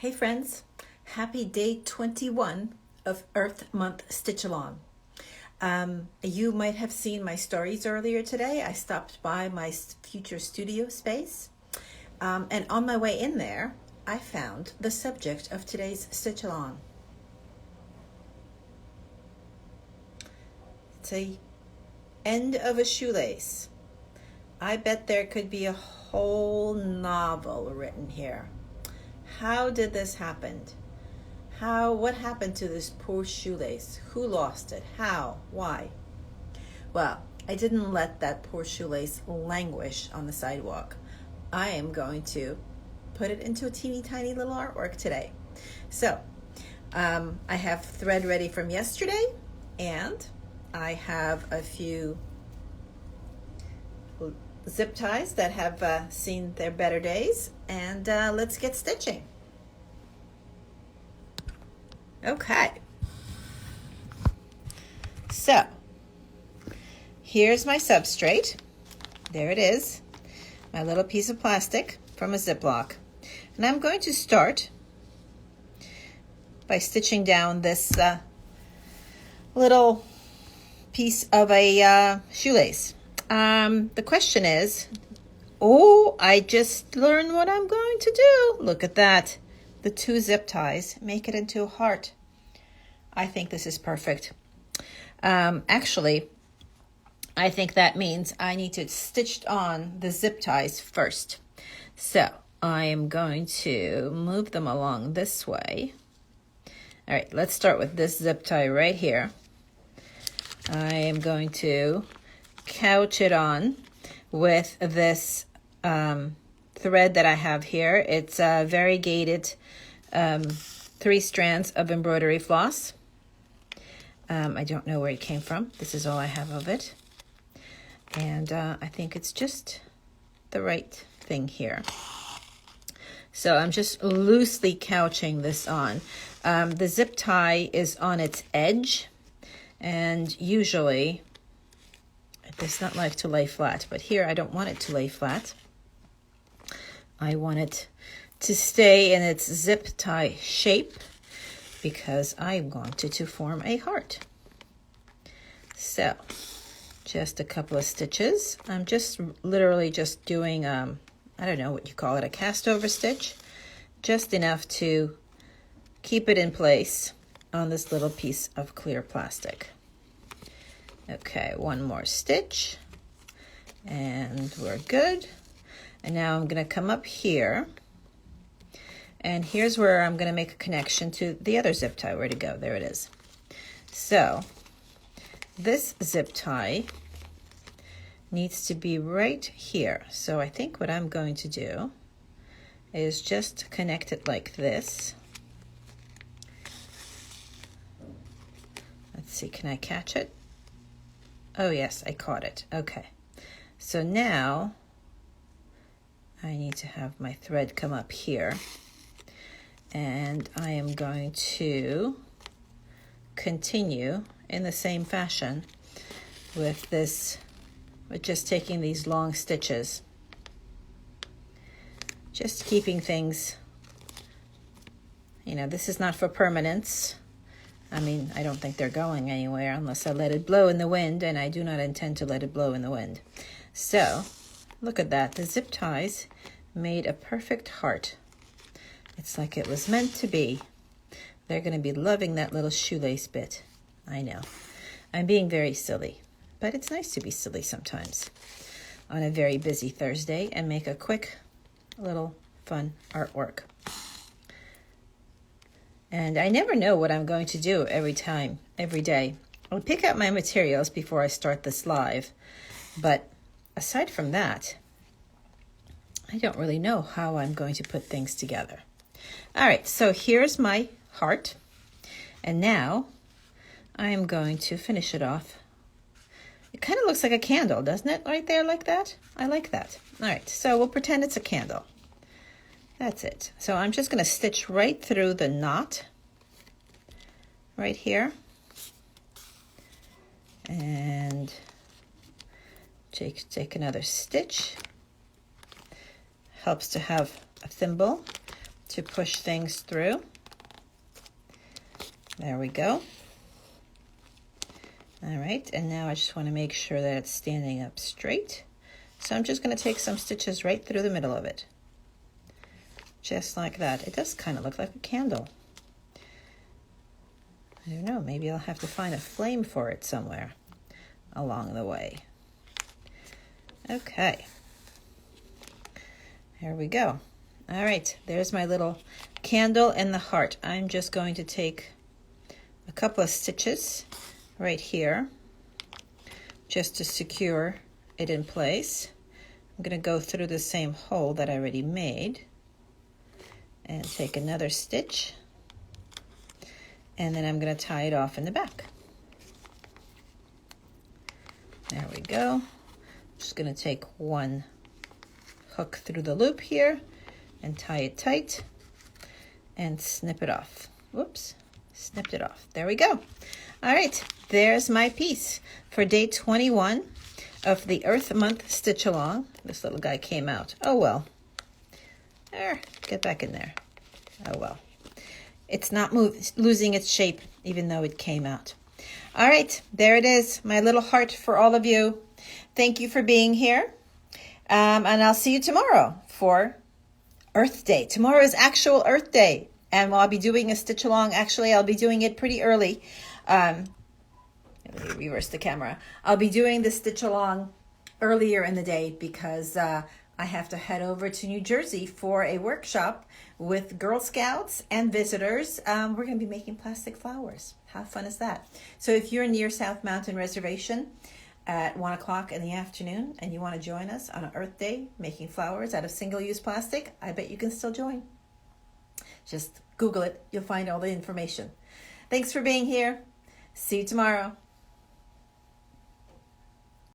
Hey friends, happy day 21 of Earth Month Stitch Along. You might have seen my stories earlier today. I stopped by my future studio space, and on my way in there, I found the subject of today's Stitch Along. It's a end of a shoelace. I bet there could be a whole novel written here. How did this happen? What happened to this poor shoelace? Who lost it? How? Why? Well, I didn't let that poor shoelace languish on the sidewalk. I am going to put it into a teeny tiny little artwork today. So, I have thread ready from yesterday, and I have a few zip ties that have seen their better days, and let's get stitching. Okay, so here's my substrate. There it is, my little piece of plastic from a Ziploc, and I'm going to start by stitching down this little piece of a shoelace. The question is, I just learned what I'm going to do. Look at that. The two zip ties make it into a heart. I think this is perfect. Actually, I think that means I need to stitch on the zip ties first. So I am going to move them along this way. All right, let's start with this zip tie right here. I am going to couch it on with this thread that I have here. It's a variegated 3 strands of embroidery floss. I don't know where it came from. This is all I have of it. And I think it's just the right thing here. So I'm just loosely couching this on. The zip tie is on its edge, and usually it does not like to lay flat, but here I don't want it to lay flat. I want it to stay in its zip tie shape because I wanted to form a heart. So just a couple of stitches. I'm just literally just doing, I don't know what you call it, a cast over stitch, just enough to keep it in place on this little piece of clear plastic. Okay, one more stitch and we're good. And now I'm going to come up here, and here's where I'm going to make a connection to the other zip tie. Where to go? There it is. So this zip tie needs to be right here. So I think what I'm going to do is just connect it like this. Let's see, can I catch it? Oh yes, I caught it. Okay. So now I need to have my thread come up here, and I am going to continue in the same fashion with this, with just taking these long stitches, just keeping things, this is not for permanence. I mean, I don't think they're going anywhere unless I let it blow in the wind, and I do not intend to let it blow in the wind. So look at that. The zip ties made a perfect heart. It's like it was meant to be. They're going to be loving that little shoelace bit. I know. I'm being very silly, but it's nice to be silly sometimes on a very busy Thursday and make a quick little fun artwork. And I never know what I'm going to do every day. I'll pick out my materials before I start this live, but aside from that, I don't really know how I'm going to put things together. All right, so here's my heart, and now I am going to finish it off. It kind of looks like a candle, doesn't it? Right there like that? I like that. All right, so we'll pretend it's a candle. That's it. So I'm just going to stitch right through the knot right here, and take another stitch. Helps to have a thimble to push things through. There we go. All right, and now I just want to make sure that it's standing up straight. So I'm just going to take some stitches right through the middle of it. Just like that. It does kind of look like a candle. I don't know, maybe I'll have to find a flame for it somewhere along the way. Okay. Here we go. All right, there's my little candle and the heart. I'm just going to take a couple of stitches right here just to secure it in place. I'm going to go through the same hole that I already made and take another stitch, and then I'm going to tie it off in the back. There we go. Just going to take one hook through the loop here and tie it tight and snip it off. Whoops, snipped it off. There we go. All right, there's my piece for day 21 of the Earth Month Stitch Along. This little guy came out. Oh well. There, get back in there. Oh well. It's not losing its shape even though it came out. All right, there it is, my little heart for all of you. Thank you for being here. And I'll see you tomorrow for Earth Day. Tomorrow is actual Earth Day. And I'll be doing a stitch along. Actually, I'll be doing it pretty early. Let me reverse the camera. I'll be doing the stitch along earlier in the day because I have to head over to New Jersey for a workshop with Girl Scouts and visitors. We're going to be making plastic flowers. How fun is that? So if you're near South Mountain Reservation at 1 o'clock in the afternoon and you want to join us on an Earth Day making flowers out of single-use plastic, I bet you can still join. Just Google it. You'll find all the information. Thanks for being here. See you tomorrow.